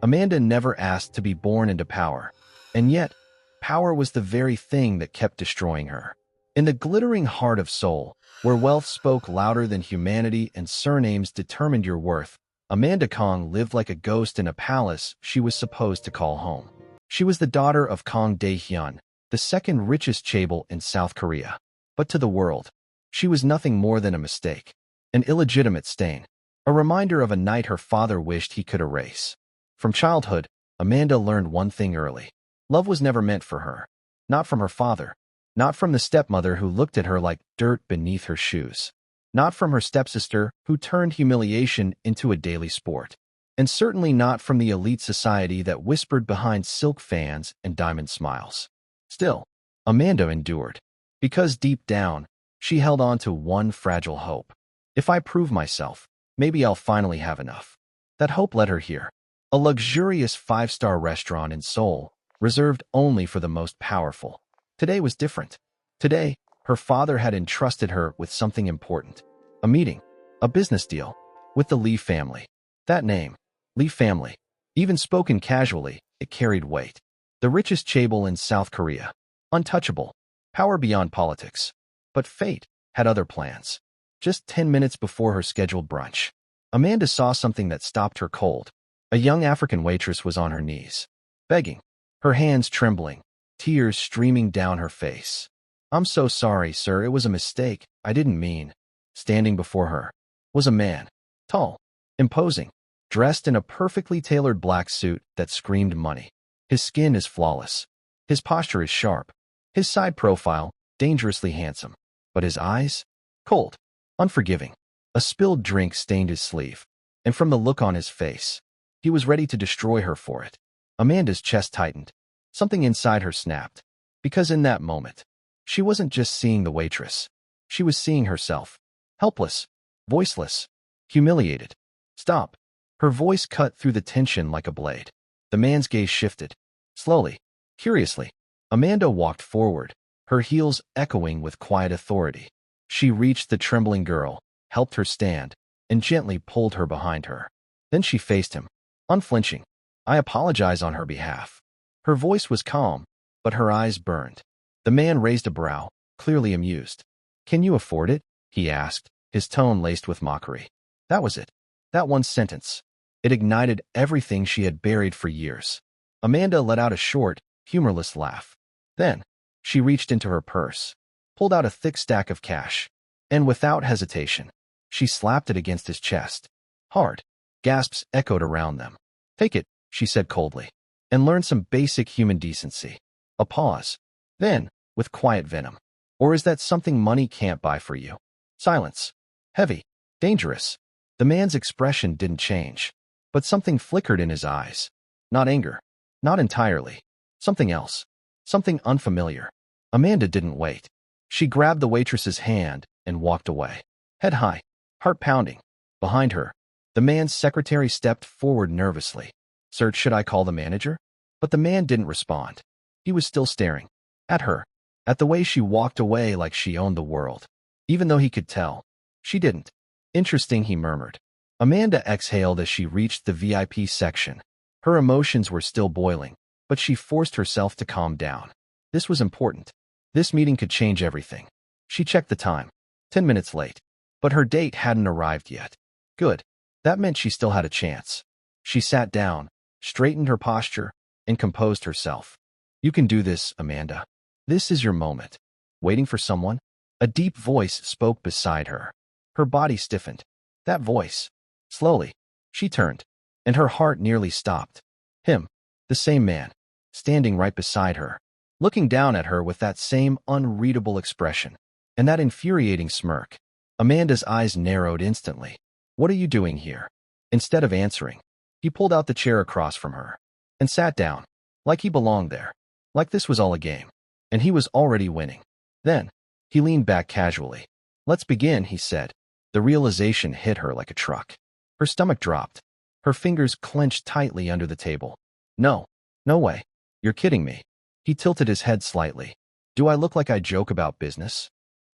Amanda never asked to be born into power, and yet, power was the very thing that kept destroying her. In the glittering heart of Seoul, where wealth spoke louder than humanity and surnames determined your worth, Amanda Kang lived like a ghost in a palace she was supposed to call home. She was the daughter of Kang Dae-hyun, the second richest chaebol in South Korea. But to the world, she was nothing more than a mistake, an illegitimate stain, a reminder of a night her father wished he could erase. From childhood, Amanda learned one thing early. Love was never meant for her. Not from her father. Not from the stepmother who looked at her like dirt beneath her shoes. Not from her stepsister who turned humiliation into a daily sport. And certainly not from the elite society that whispered behind silk fans and diamond smiles. Still, Amanda endured. Because deep down, she held on to one fragile hope. If I prove myself, maybe I'll finally have enough. That hope led her here. A luxurious five-star restaurant in Seoul, reserved only for the most powerful. Today was different. Today, her father had entrusted her with something important. A meeting, a business deal, with the Lee family. That name, Lee family, even spoken casually, it carried weight. The richest chaebol in South Korea. Untouchable. Power beyond politics. But fate had other plans. Just 10 minutes before her scheduled brunch, Amanda saw something that stopped her cold. A young African waitress was on her knees, begging, her hands trembling, tears streaming down her face. "I'm so sorry, sir, it was a mistake, I didn't mean." Standing before her was a man, tall, imposing, dressed in a perfectly tailored black suit that screamed money. His skin is flawless. His posture is sharp. His side profile, dangerously handsome. But his eyes? Cold, unforgiving. A spilled drink stained his sleeve. And from the look on his face, he was ready to destroy her for it. Amanda's chest tightened. Something inside her snapped. Because in that moment, she wasn't just seeing the waitress. She was seeing herself. Helpless, voiceless, humiliated. "Stop." Her voice cut through the tension like a blade. The man's gaze shifted. Slowly, curiously, Amanda walked forward, her heels echoing with quiet authority. She reached the trembling girl, helped her stand, and gently pulled her behind her. Then she faced him, unflinching. "I apologize on her behalf." Her voice was calm, but her eyes burned. The man raised a brow, clearly amused. "Can you afford it?" he asked, his tone laced with mockery. That was it. That one sentence. It ignited everything she had buried for years. Amanda let out a short, humorless laugh. Then, she reached into her purse, pulled out a thick stack of cash, and without hesitation, she slapped it against his chest. Hard. Gasps echoed around them. "Take it," she said coldly, "and learn some basic human decency." A pause. Then, with quiet venom. "Or is that something money can't buy for you?" Silence. Heavy. Dangerous. The man's expression didn't change, but something flickered in his eyes. Not anger. Not entirely. Something else. Something unfamiliar. Amanda didn't wait. She grabbed the waitress's hand and walked away. Head high. Heart pounding. Behind her, the man's secretary stepped forward nervously. "Sir, should I call the manager?" But the man didn't respond. He was still staring. At her. At the way she walked away like she owned the world. Even though he could tell, she didn't. "Interesting," he murmured. Amanda exhaled as she reached the VIP section. Her emotions were still boiling, but she forced herself to calm down. This was important. This meeting could change everything. She checked the time. 10 minutes late. But her date hadn't arrived yet. Good. That meant she still had a chance. She sat down, straightened her posture, and composed herself. "You can do this, Amanda. This is your moment." Waiting for someone? A deep voice spoke beside her. Her body stiffened. That voice. Slowly, she turned, and her heart nearly stopped. Him. The same man. Standing right beside her. Looking down at her with that same unreadable expression. And that infuriating smirk. Amanda's eyes narrowed instantly. "What are you doing here?" Instead of answering, he pulled out the chair across from her. And sat down. Like he belonged there. Like this was all a game. And he was already winning. Then, he leaned back casually. "Let's begin," he said. The realization hit her like a truck. Her stomach dropped. Her fingers clenched tightly under the table. "No. No way. You're kidding me." He tilted his head slightly. "Do I look like I joke about business?"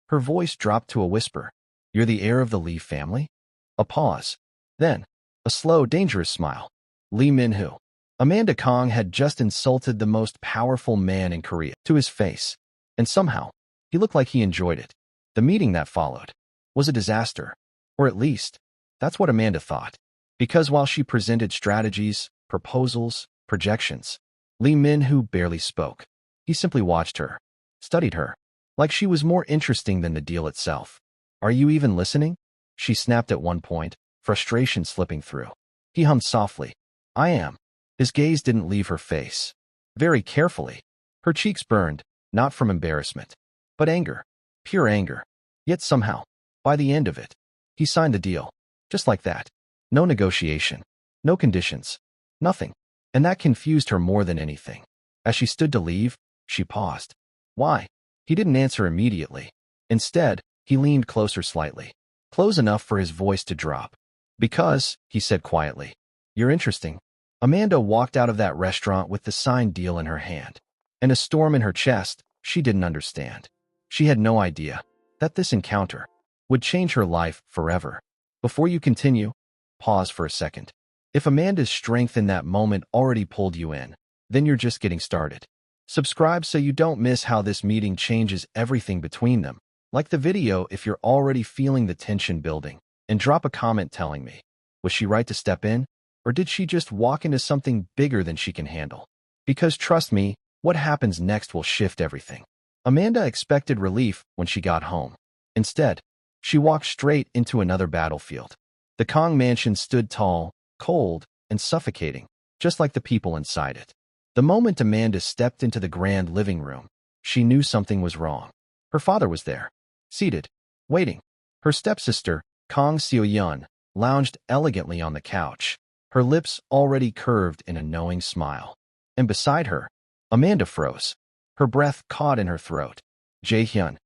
Her voice dropped to a whisper. "You're the heir of the Lee family?" A pause. Then, a slow, dangerous smile. "Lee Min-hoo. Amanda Kang had just insulted the most powerful man in Korea to his face, and somehow, he looked like he enjoyed it. The meeting that followed was a disaster, or at least, that's what Amanda thought. Because while she presented strategies, proposals, projections, Lee Min-hoo barely spoke. He simply watched her, studied her, like she was more interesting than the deal itself. "Are you even listening?" she snapped at one point, frustration slipping through. He hummed softly. "I am." His gaze didn't leave her face. Very carefully. Her cheeks burned, not from embarrassment, but anger. Pure anger. Yet somehow, by the end of it, he signed the deal. Just like that. No negotiation. No conditions. Nothing. And that confused her more than anything. As she stood to leave, she paused. Why? He didn't answer immediately. Instead, he leaned closer slightly. Close enough for his voice to drop. "Because," he said quietly, "you're interesting." Amanda walked out of that restaurant with the signed deal in her hand, and a storm in her chest she didn't understand. She had no idea that this encounter would change her life forever. Before you continue, pause for a second. If Amanda's strength in that moment already pulled you in, then you're just getting started. Subscribe so you don't miss how this meeting changes everything between them. Like the video if you're already feeling the tension building, and drop a comment telling me, was she right to step in? Or did she just walk into something bigger than she can handle? Because trust me, what happens next will shift everything. Amanda expected relief when she got home. Instead, she walked straight into another battlefield. The Kang mansion stood tall, cold, and suffocating, just like the people inside it. The moment Amanda stepped into the grand living room, she knew something was wrong. Her father was there, seated, waiting. Her stepsister, Kang Seo-yeon, lounged elegantly on the couch, her lips already curved in a knowing smile. And beside her, Amanda froze, her breath caught in her throat. Jae-hyun.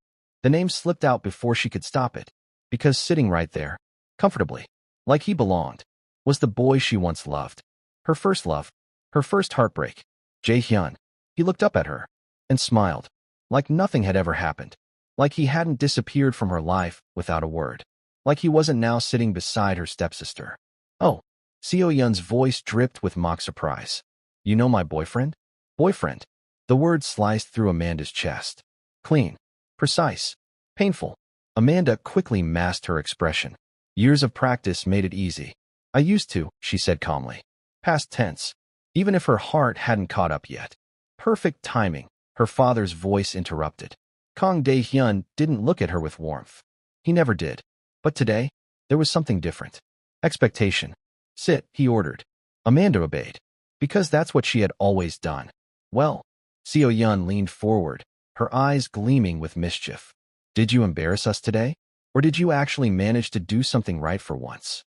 The name slipped out before she could stop it, because sitting right there, comfortably, like he belonged, was the boy she once loved. Her first love, her first heartbreak. Jae-hyun. He looked up at her and smiled, like nothing had ever happened, like he hadn't disappeared from her life without a word, like he wasn't now sitting beside her stepsister. "Oh." Seo-yeon's voice dripped with mock surprise. "You know my boyfriend?" Boyfriend. The word sliced through Amanda's chest. Clean. Precise. Painful. Amanda quickly masked her expression. Years of practice made it easy. "I used to," she said calmly. Past tense. Even if her heart hadn't caught up yet. Perfect timing. Her father's voice interrupted. Kang Dae-hyun didn't look at her with warmth. He never did. But today, there was something different. Expectation. "Sit," he ordered. Amanda obeyed, because that's what she had always done. "Well," Seo-yeon leaned forward, her eyes gleaming with mischief. "Did you embarrass us today? Or did you actually manage to do something right for once?"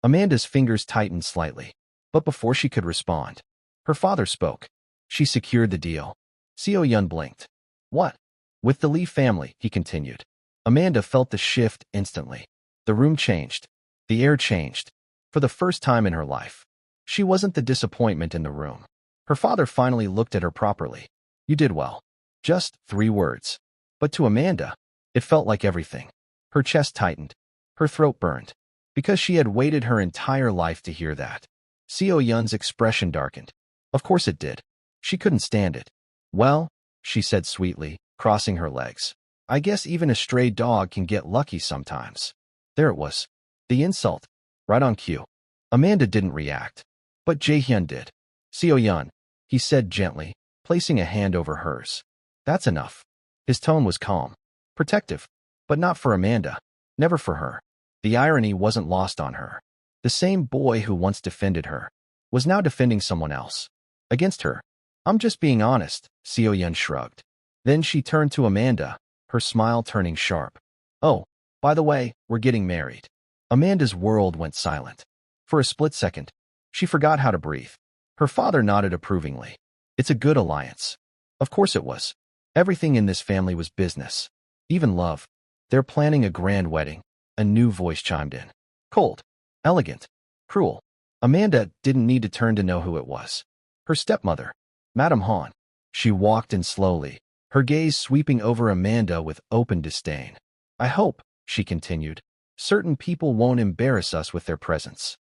Amanda's fingers tightened slightly, but before she could respond, her father spoke. "She secured the deal." Seo-yeon blinked. "What?" "With the Lee family," he continued. Amanda felt the shift instantly. The room changed. The air changed. For the first time in her life, she wasn't the disappointment in the room. Her father finally looked at her properly. "You did well." Just 3 words. But to Amanda, it felt like everything. Her chest tightened. Her throat burned. Because she had waited her entire life to hear that. Seo-yeon's expression darkened. Of course it did. She couldn't stand it. "Well," she said sweetly, crossing her legs, "I guess even a stray dog can get lucky sometimes." There it was. The insult. Right on cue. Amanda didn't react. But Jae-hyun did. "Seo-yeon," he said gently, placing a hand over hers. "That's enough." His tone was calm. Protective. But not for Amanda. Never for her. The irony wasn't lost on her. The same boy who once defended her was now defending someone else. Against her. "I'm just being honest," Seo-yeon shrugged. Then she turned to Amanda, her smile turning sharp. "Oh, by the way, we're getting married." Amanda's world went silent. For a split second, she forgot how to breathe. Her father nodded approvingly. "It's a good alliance." Of course it was. Everything in this family was business. Even love. "They're planning a grand wedding." A new voice chimed in. Cold. Elegant. Cruel. Amanda didn't need to turn to know who it was. Her stepmother, Madame Han. She walked in slowly, her gaze sweeping over Amanda with open disdain. "I hope," she continued, "certain people won't embarrass us with their presence."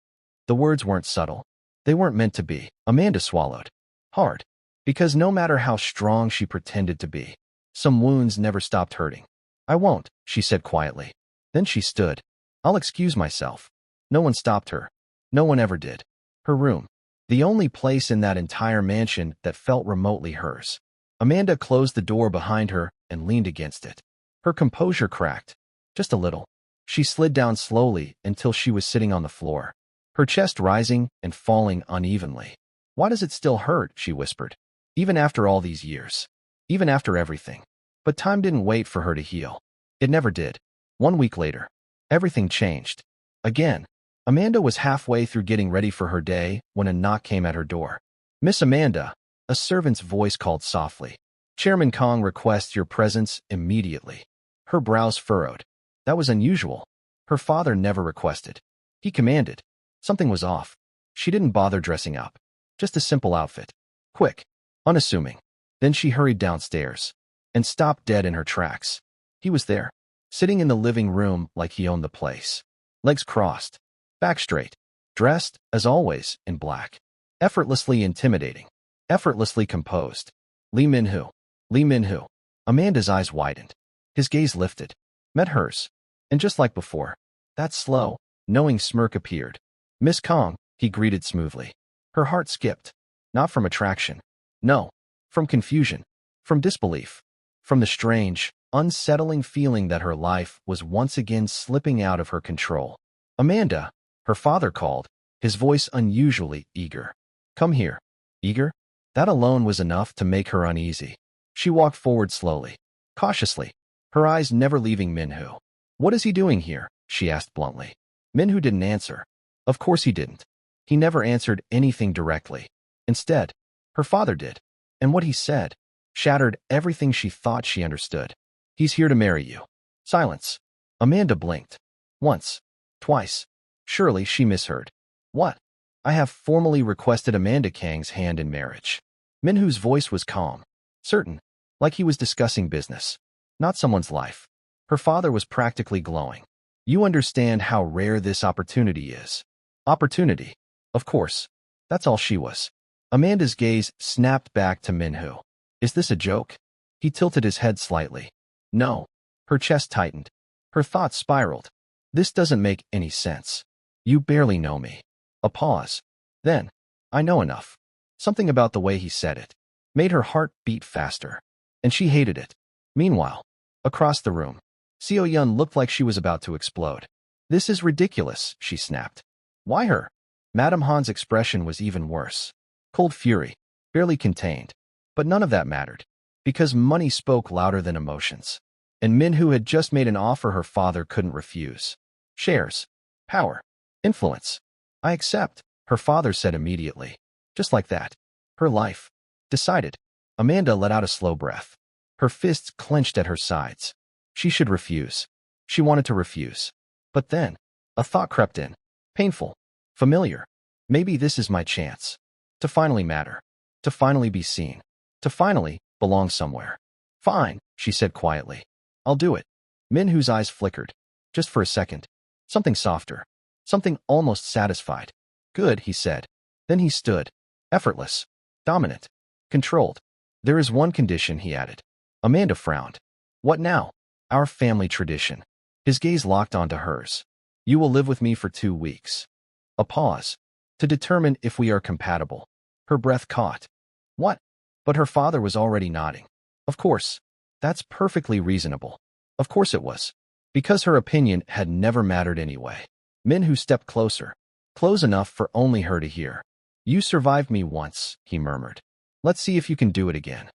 The words weren't subtle. They weren't meant to be. Amanda swallowed hard, because no matter how strong she pretended to be, some wounds never stopped hurting. I won't, she said quietly. Then she stood. I'll excuse myself. No one stopped her. No one ever did. Her room. The only place in that entire mansion that felt remotely hers. Amanda closed the door behind her and leaned against it. Her composure cracked. Just a little. She slid down slowly until she was sitting on the floor, her chest rising and falling unevenly. Why does it still hurt? She whispered. Even after all these years. Even after everything. But time didn't wait for her to heal. It never did. 1 week later, everything changed. Again. Amanda was halfway through getting ready for her day when a knock came at her door. Miss Amanda, a servant's voice called softly. Chairman Kang requests your presence immediately. Her brows furrowed. That was unusual. Her father never requested. He commanded. Something was off. She didn't bother dressing up. Just a simple outfit. Quick. Unassuming. Then she hurried downstairs and stopped dead in her tracks. He was there, sitting in the living room like he owned the place. Legs crossed. Back straight. Dressed, as always, in black. Effortlessly intimidating. Effortlessly composed. Lee Min-hoo. Lee Min-hoo. Amanda's eyes widened. His gaze lifted. Met hers. And just like before, that slow, knowing smirk appeared. Miss Kang, he greeted smoothly. Her heart skipped. Not from attraction. No. From confusion. From disbelief. From the strange, unsettling feeling that her life was once again slipping out of her control. Amanda, her father called, his voice unusually eager. Come here. Eager? That alone was enough to make her uneasy. She walked forward slowly, cautiously, her eyes never leaving Min-hoo. What is he doing here? She asked bluntly. Min-hoo didn't answer. Of course he didn't. He never answered anything directly. Instead, her father did. And what he said shattered everything she thought she understood. He's here to marry you. Silence. Amanda blinked. Once. Twice. Surely she misheard. What? I have formally requested Amanda Kang's hand in marriage. Min-hoo's voice was calm, certain, like he was discussing business, not someone's life. Her father was practically glowing. You understand how rare this opportunity is. Opportunity. Of course. That's all she was. Amanda's gaze snapped back to Min-hoo. Is this a joke? He tilted his head slightly. No. Her chest tightened. Her thoughts spiraled. This doesn't make any sense. You barely know me. A pause. Then, I know enough. Something about the way he said it made her heart beat faster. And she hated it. Meanwhile, across the room, Seo-yeon looked like she was about to explode. This is ridiculous, she snapped. Why her? Madame Han's expression was even worse. Cold fury, barely contained. But none of that mattered, because money spoke louder than emotions. And Min-hoo had just made an offer her father couldn't refuse. Shares. Power. Influence. I accept, her father said immediately. Just like that. Her life. Decided. Amanda let out a slow breath. Her fists clenched at her sides. She should refuse. She wanted to refuse. But then, a thought crept in. Painful. Familiar. Maybe this is my chance. To finally matter. To finally be seen. To finally belong somewhere. Fine, she said quietly. I'll do it. Min-hoo's eyes flickered. Just for a second. Something softer. Something almost satisfied. Good, he said. Then he stood. Effortless. Dominant. Controlled. There is one condition, he added. Amanda frowned. What now? Our family tradition. His gaze locked onto hers. You will live with me for 2 weeks. A pause. To determine if we are compatible. Her breath caught. What? But her father was already nodding. Of course. That's perfectly reasonable. Of course it was. Because her opinion had never mattered anyway. Min-hoo stepped closer. Close enough for only her to hear. You survived me once, he murmured. Let's see if you can do it again.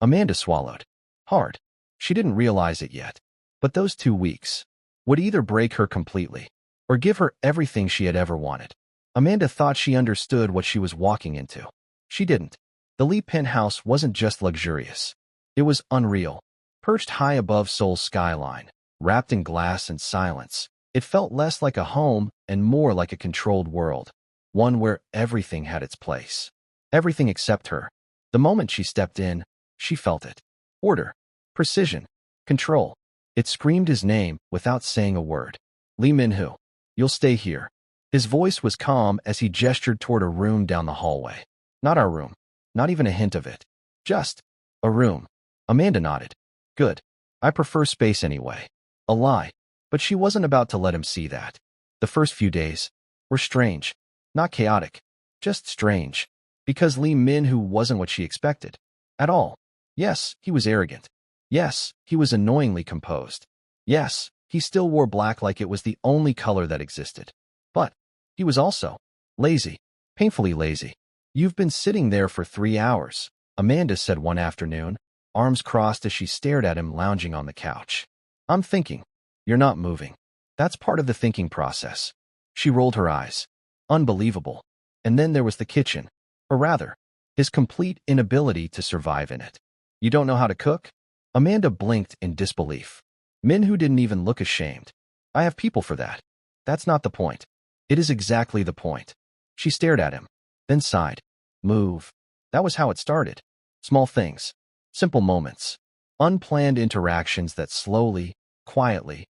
Amanda swallowed. Hard. She didn't realize it yet. But those 2 weeks would either break her completely or give her everything she had ever wanted. Amanda thought she understood what she was walking into. She didn't. The Lee penthouse wasn't just luxurious. It was unreal. Perched high above Seoul's skyline, wrapped in glass and silence, it felt less like a home and more like a controlled world. One where everything had its place. Everything except her. The moment she stepped in, she felt it. Order. Precision. Control. It screamed his name without saying a word. Lee Min-hoo. You'll stay here. His voice was calm as he gestured toward a room down the hallway. Not our room. Not even a hint of it. Just a room. Amanda nodded. Good. I prefer space anyway. A lie. But she wasn't about to let him see that. The first few days were strange. Not chaotic. Just strange. Because Lee Min-Hoo wasn't what she expected. At all. Yes, he was arrogant. Yes, he was annoyingly composed. Yes, he still wore black like it was the only color that existed. But he was also lazy. Painfully lazy. You've been sitting there for 3 hours, Amanda said one afternoon, arms crossed as she stared at him lounging on the couch. I'm thinking. You're not moving. That's part of the thinking process. She rolled her eyes. Unbelievable. And then there was the kitchen. Or rather, his complete inability to survive in it. You don't know how to cook? Amanda blinked in disbelief. Min-Hoo didn't even look ashamed. I have people for that. That's not the point. It is exactly the point. She stared at him, then sighed. Move. That was how it started. Small things. Simple moments. Unplanned interactions that slowly, quietly,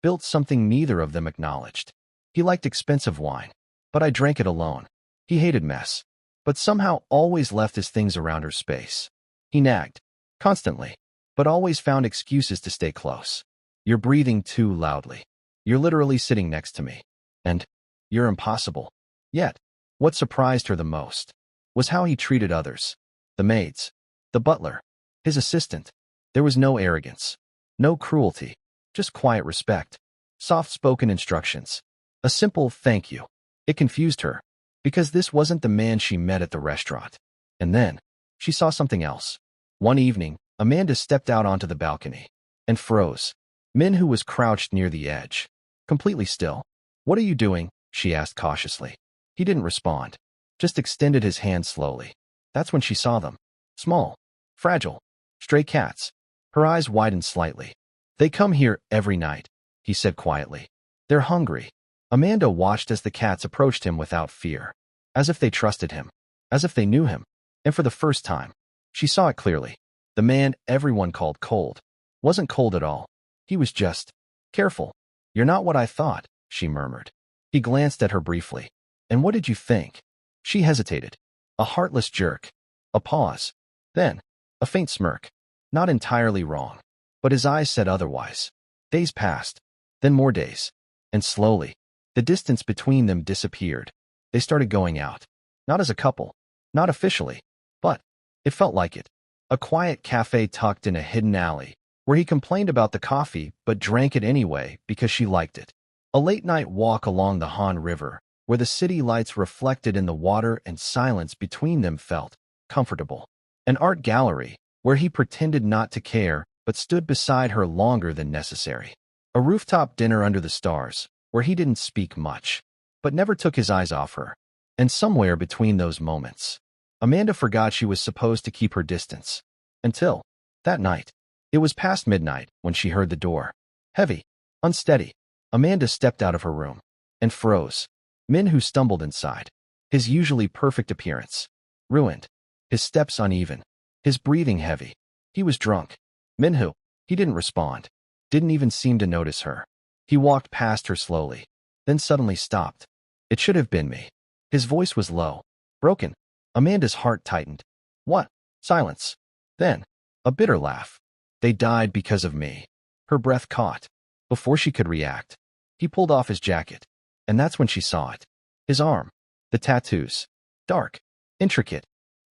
built something neither of them acknowledged. He liked expensive wine, but I drank it alone. He hated mess, but somehow always left his things around her space. He nagged, constantly, but always found excuses to stay close. You're breathing too loudly. You're literally sitting next to me. And you're impossible. Yet, what surprised her the most was how he treated others. The maids, the butler, his assistant. There was no arrogance, no cruelty, just quiet respect, soft-spoken instructions, a simple thank you. It confused her, because this wasn't the man she met at the restaurant. And then, she saw something else. One evening, Amanda stepped out onto the balcony and froze. Min-Hoo was crouched near the edge, completely still. What are you doing? She asked cautiously. He didn't respond, just extended his hand slowly. That's when she saw them. Small, fragile, stray cats. Her eyes widened slightly. They come here every night, he said quietly. They're hungry. Amanda watched as the cats approached him without fear, as if they trusted him, as if they knew him. And for the first time, she saw it clearly. The man everyone called cold wasn't cold at all. He was just careful. You're not what I thought, she murmured. He glanced at her briefly. And what did you think? She hesitated. A heartless jerk. A pause. Then, a faint smirk. Not entirely wrong. But his eyes said otherwise. Days passed. Then more days. And slowly, the distance between them disappeared. They started going out. Not as a couple. Not officially. But it felt like it. A quiet cafe tucked in a hidden alley, where he complained about the coffee but drank it anyway because she liked it. A late-night walk along the Han River, where the city lights reflected in the water and silence between them felt comfortable. An art gallery, where he pretended not to care but stood beside her longer than necessary. A rooftop dinner under the stars, where he didn't speak much, but never took his eyes off her. And somewhere between those moments, Amanda forgot she was supposed to keep her distance. Until that night. It was past midnight when she heard the door. Heavy, unsteady. Amanda stepped out of her room and froze. Min-Hoo stumbled inside. His usually perfect appearance ruined. His steps uneven. His breathing heavy. He was drunk. Min-Hoo. He didn't respond. Didn't even seem to notice her. He walked past her slowly, then suddenly stopped. It should have been me. His voice was low, broken. Amanda's heart tightened. What? Silence. Then, a bitter laugh. They died because of me. Her breath caught. Before she could react, he pulled off his jacket. And that's when she saw it. His arm. The tattoos. Dark. Intricate.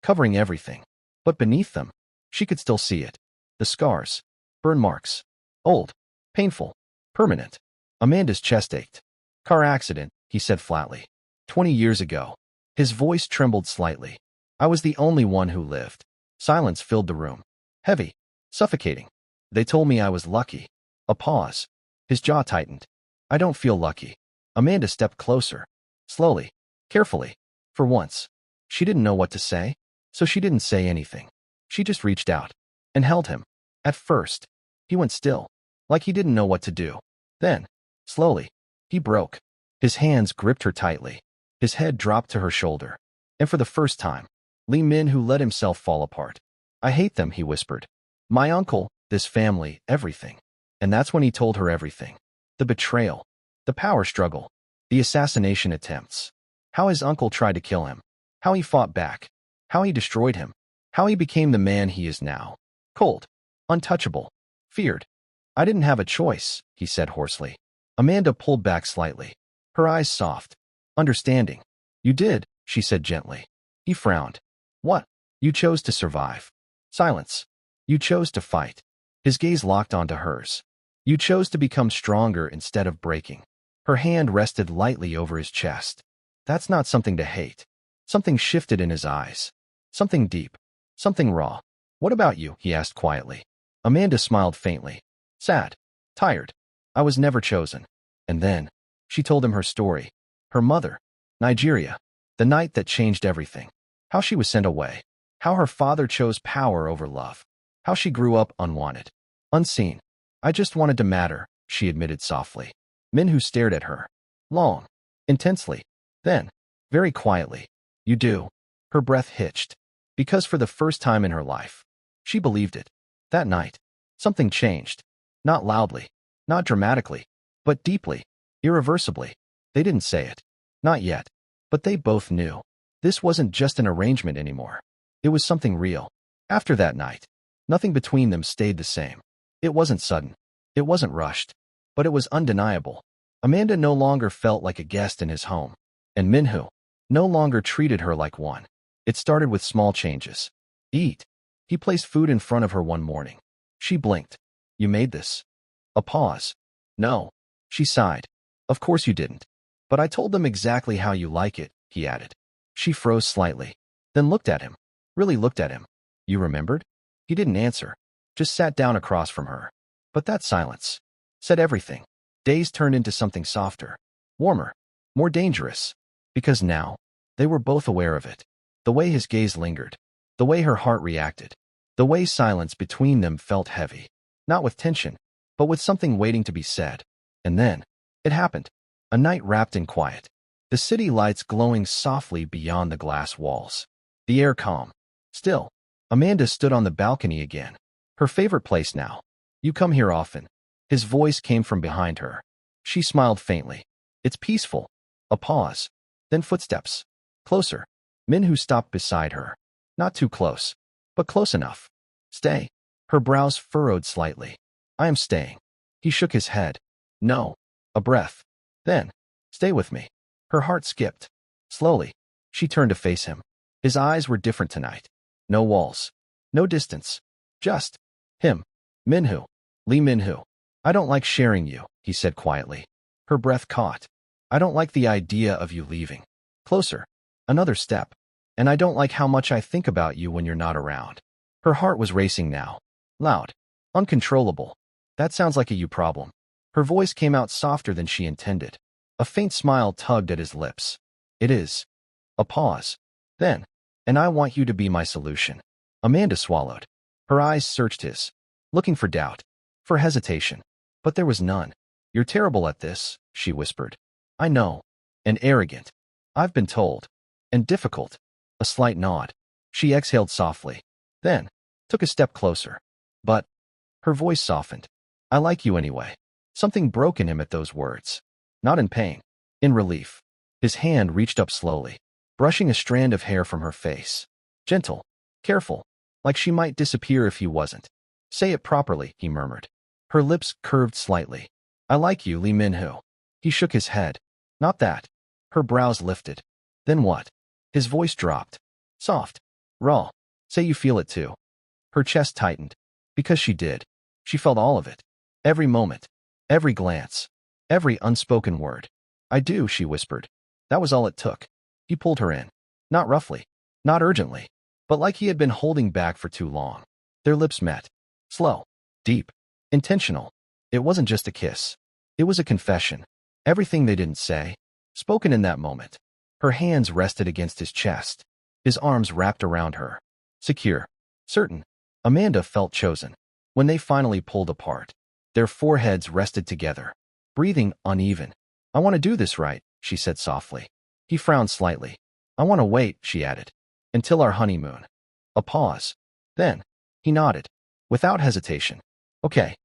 Covering everything. But beneath them, she could still see it. The scars. Burn marks. Old. Painful. Permanent. Amanda's chest ached. Car accident, he said flatly. 20 years ago. His voice trembled slightly. I was the only one who lived. Silence filled the room. Heavy. Suffocating. They told me I was lucky. A pause. His jaw tightened. I don't feel lucky. Amanda stepped closer. Slowly. Carefully. For once. She didn't know what to say, so she didn't say anything. She just reached out and held him. At first, he went still, like he didn't know what to do. Then, slowly, he broke. His hands gripped her tightly. His head dropped to her shoulder. And for the first time, Lee Min-Hoo let himself fall apart. I hate them, he whispered. My uncle, this family, everything. And that's when he told her everything. The betrayal. The power struggle. The assassination attempts. How his uncle tried to kill him. How he fought back. How he destroyed him. How he became the man he is now. Cold. Untouchable. Feared. I didn't have a choice, he said hoarsely. Amanda pulled back slightly. Her eyes soft. Understanding. You did, she said gently. He frowned. What? You chose to survive. Silence. You chose to fight. His gaze locked onto hers. You chose to become stronger instead of breaking. Her hand rested lightly over his chest. That's not something to hate. Something shifted in his eyes. Something deep. Something raw. What about you? He asked quietly. Amanda smiled faintly. Sad. Tired. I was never chosen. And then, she told him her story. Her mother. Nigeria. The night that changed everything. How she was sent away. How her father chose power over love. How she grew up unwanted. Unseen. I just wanted to matter, she admitted softly. Minhu stared at her. Long. Intensely. Then, very quietly. You do. Her breath hitched. Because for the first time in her life, she believed it. That night, something changed. Not loudly. Not dramatically. But deeply. Irreversibly. They didn't say it. Not yet. But they both knew. This wasn't just an arrangement anymore. It was something real. After that night, nothing between them stayed the same. It wasn't sudden. It wasn't rushed. But it was undeniable. Amanda no longer felt like a guest in his home. And Minhu no longer treated her like one. It started with small changes. Eat. He placed food in front of her one morning. She blinked. You made this? A pause. No. She sighed. Of course you didn't. But I told them exactly how you like it, he added. She froze slightly. Then looked at him. Really looked at him. You remembered? He didn't answer. Just sat down across from her. But that silence said everything. Days turned into something softer. Warmer. More dangerous. Because now, they were both aware of it. The way his gaze lingered. The way her heart reacted. The way silence between them felt heavy. Not with tension, but with something waiting to be said. And then, it happened. A night wrapped in quiet. The city lights glowing softly beyond the glass walls. The air calm. Still. Amanda stood on the balcony again. Her favorite place now. You come here often. His voice came from behind her. She smiled faintly. It's peaceful. A pause. Then footsteps. Closer. Minhu stopped beside her. Not too close. But close enough. Stay. Her brows furrowed slightly. I am staying. He shook his head. No. A breath. Then. Stay with me. Her heart skipped. Slowly. She turned to face him. His eyes were different tonight. No walls. No distance. Just. Him. Minhu. Lee Minhu. I don't like sharing you, he said quietly. Her breath caught. I don't like the idea of you leaving. Closer. Another step. And I don't like how much I think about you when you're not around. Her heart was racing now. Loud. Uncontrollable. That sounds like a you problem. Her voice came out softer than she intended. A faint smile tugged at his lips. It is. A pause. Then. And I want you to be my solution. Amanda swallowed. Her eyes searched his. Looking for doubt. For hesitation. But there was none. You're terrible at this, she whispered. I know. And arrogant. I've been told. And difficult. A slight nod. She exhaled softly. Then, took a step closer. But, her voice softened. I like you anyway. Something broke in him at those words. Not in pain. In relief. His hand reached up slowly, brushing a strand of hair from her face. Gentle. Careful. Like she might disappear if he wasn't. Say it properly, he murmured. Her lips curved slightly. I like you, Lee Minhu. He shook his head. Not that. Her brows lifted. Then what? His voice dropped. Soft. Raw. Say you feel it too. Her chest tightened. Because she did. She felt all of it. Every moment. Every glance. Every unspoken word. I do, she whispered. That was all it took. He pulled her in. Not roughly. Not urgently. But like he had been holding back for too long. Their lips met. Slow. Deep. Intentional. It wasn't just a kiss. It was a confession. Everything they didn't say. Spoken in that moment. Her hands rested against his chest. His arms wrapped around her. Secure. Certain. Amanda felt chosen. When they finally pulled apart, their foreheads rested together. Breathing uneven. I want to do this right, she said softly. He frowned slightly. I want to wait, she added. Until our honeymoon. A pause. Then, he nodded. Without hesitation. Okay.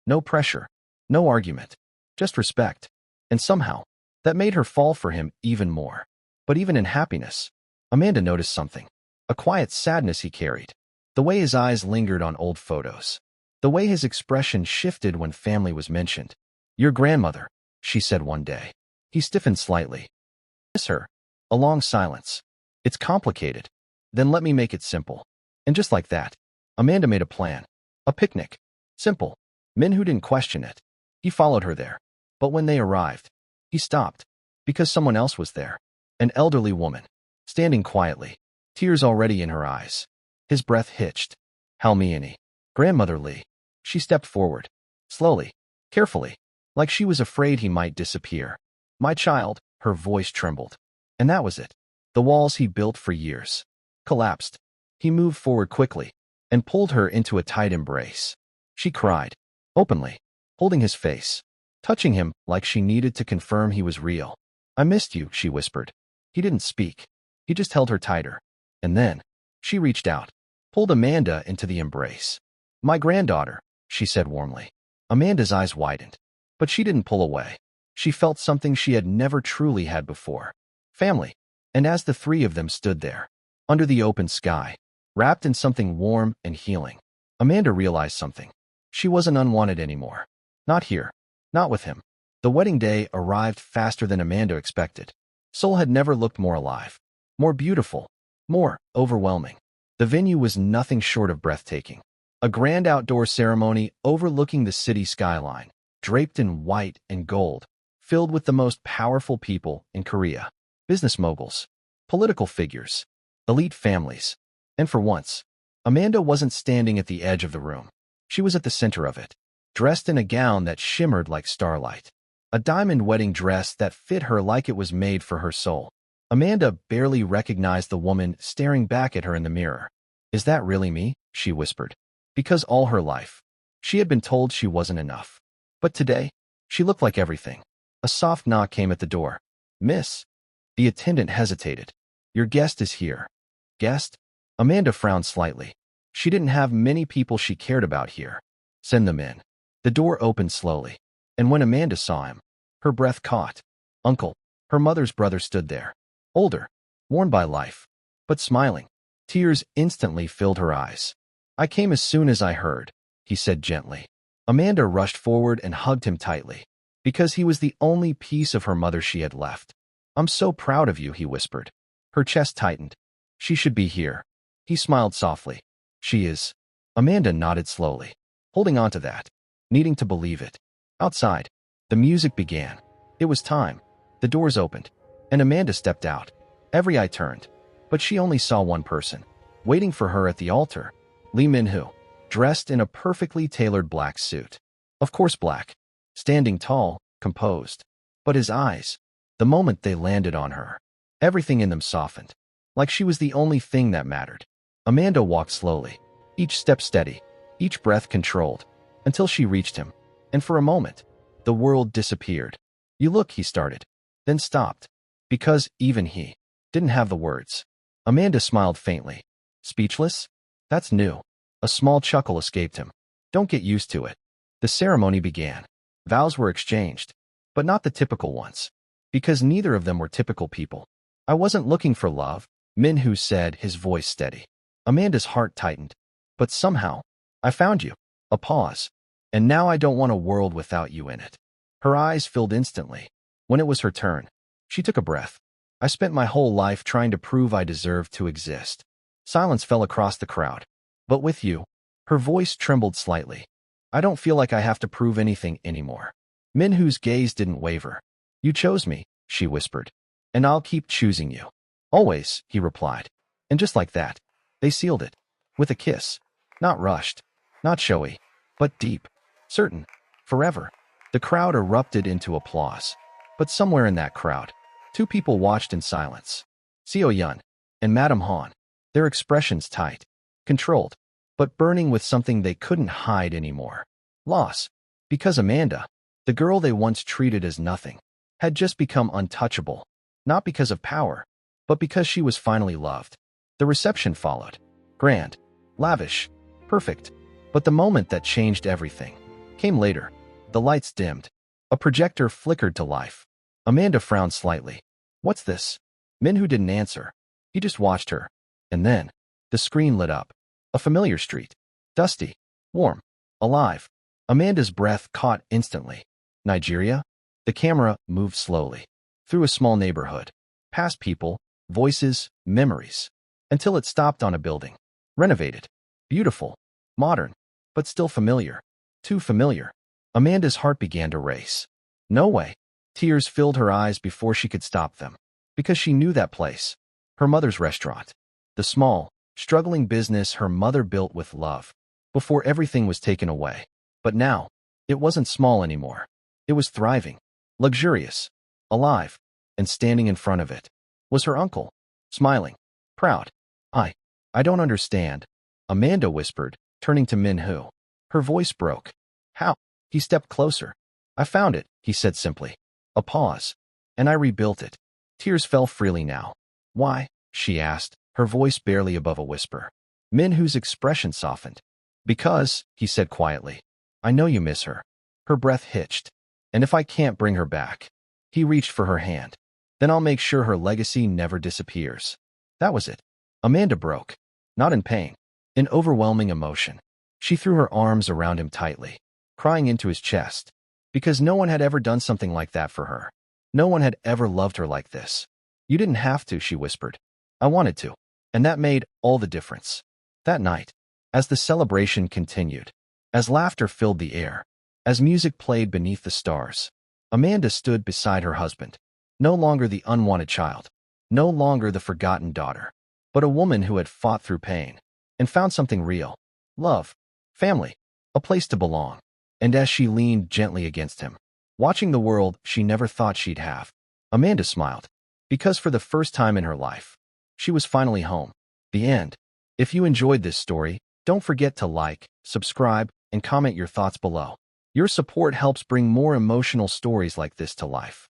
No pressure. No argument. Just respect. And somehow, that made her fall for him even more. But even in happiness, Amanda noticed something, a quiet sadness he carried, the way his eyes lingered on old photos, the way his expression shifted when family was mentioned. "Your grandmother," she said one day. He stiffened slightly. "Miss her." A long silence. "It's complicated." "Then let me make it simple." And just like that, Amanda made a plan. A picnic. Simple. Minhu didn't question it. He followed her there. But when they arrived, he stopped, because someone else was there. An elderly woman, standing quietly, tears already in her eyes. His breath hitched. Halmiani. Grandmother Lee. She stepped forward, slowly, carefully, like she was afraid he might disappear. "My child," her voice trembled. And that was it. The walls he built for years collapsed. He moved forward quickly and pulled her into a tight embrace. She cried, openly, holding his face, touching him like she needed to confirm he was real. "I missed you," she whispered. He didn't speak. He just held her tighter. And then, she reached out, pulled Amanda into the embrace. "My granddaughter," she said warmly. Amanda's eyes widened, but she didn't pull away. She felt something she had never truly had before. Family. And as the three of them stood there, under the open sky, wrapped in something warm and healing, Amanda realized something. She wasn't unwanted anymore. Not here. Not with him. The wedding day arrived faster than Amanda expected. Seoul had never looked more alive, more beautiful, more overwhelming. The venue was nothing short of breathtaking. A grand outdoor ceremony overlooking the city skyline, draped in white and gold, filled with the most powerful people in Korea. Business moguls, political figures, elite families. And for once, Amanda wasn't standing at the edge of the room. She was at the center of it, dressed in a gown that shimmered like starlight. A diamond wedding dress that fit her like it was made for her soul. Amanda barely recognized the woman staring back at her in the mirror. "Is that really me?" she whispered. Because all her life, she had been told she wasn't enough. But today, she looked like everything. A soft knock came at the door. "Miss." The attendant hesitated. "Your guest is here." "Guest?" Amanda frowned slightly. She didn't have many people she cared about here. "Send them in." The door opened slowly, and when Amanda saw him, her breath caught. Uncle, her mother's brother, stood there. Older, worn by life, but smiling. Tears instantly filled her eyes. "I came as soon as I heard," he said gently. Amanda rushed forward and hugged him tightly, because he was the only piece of her mother she had left. "I'm so proud of you," he whispered. Her chest tightened. "She should be here." He smiled softly. "She is." Amanda nodded slowly, holding on to that, needing to believe it. Outside, the music began. It was time. The doors opened, and Amanda stepped out. Every eye turned, but she only saw one person, waiting for her at the altar. Lee Min-hoo, dressed in a perfectly tailored black suit. Of course black, standing tall, composed. But his eyes, the moment they landed on her, everything in them softened, like she was the only thing that mattered. Amanda walked slowly, each step steady, each breath controlled, until she reached him. And for a moment, the world disappeared. "You look," he started, then stopped, because even he didn't have the words. Amanda smiled faintly. "Speechless? That's new." A small chuckle escaped him. "Don't get used to it." The ceremony began. Vows were exchanged, but not the typical ones, because neither of them were typical people. "I wasn't looking for love," Min-hoo said, his voice steady. Amanda's heart tightened. "But somehow, I found you." A pause. "And now I don't want a world without you in it." Her eyes filled instantly. When it was her turn, she took a breath. "I spent my whole life trying to prove I deserved to exist." Silence fell across the crowd. "But with you," her voice trembled slightly, "I don't feel like I have to prove anything anymore." Min-hoo's gaze didn't waver. "You chose me," she whispered, "and I'll keep choosing you." "Always," he replied. And just like that, they sealed it. With a kiss. Not rushed, not showy, but deep, certain, forever. The crowd erupted into applause. But somewhere in that crowd, two people watched in silence. Seo Yun and Madame Han, their expressions tight, controlled, but burning with something they couldn't hide anymore. Loss. Because Amanda, the girl they once treated as nothing, had just become untouchable. Not because of power, but because she was finally loved. The reception followed. Grand, lavish, perfect. But the moment that changed everything came later. The lights dimmed. A projector flickered to life. Amanda frowned slightly. What's this? Minhu didn't answer. He just watched her. And then, the screen lit up. A familiar street. Dusty. Warm. Alive. Amanda's breath caught instantly. Nigeria? The camera moved slowly. Through a small neighborhood. Past people, voices, memories. Until it stopped on a building. Renovated. Beautiful. Modern. But still familiar. Too familiar. Amanda's heart began to race. No way. Tears filled her eyes before she could stop them. Because she knew that place. Her mother's restaurant. The small, struggling business her mother built with love. Before everything was taken away. But now, it wasn't small anymore. It was thriving. Luxurious. Alive. And standing in front of it was her uncle. Smiling. Proud. I don't understand. Amanda whispered, turning to Minhu. Her voice broke. How? He stepped closer. I found it, he said simply. A pause. And I rebuilt it. Tears fell freely now. Why? She asked, her voice barely above a whisper. Minhu's expression softened. Because, he said quietly. I know you miss her. Her breath hitched. And if I can't bring her back. He reached for her hand. Then I'll make sure her legacy never disappears. That was it. Amanda broke. Not in pain. In overwhelming emotion. She threw her arms around him tightly, crying into his chest. Because no one had ever done something like that for her. No one had ever loved her like this. You didn't have to, she whispered. I wanted to. And that made all the difference. That night, as the celebration continued, as laughter filled the air, as music played beneath the stars, Amanda stood beside her husband. No longer the unwanted child. No longer the forgotten daughter. But a woman who had fought through pain and found something real. Love. Family. A place to belong. And as she leaned gently against him, watching the world she never thought she'd have, Amanda smiled. Because for the first time in her life, she was finally home. The end. If you enjoyed this story, don't forget to like, subscribe, and comment your thoughts below. Your support helps bring more emotional stories like this to life.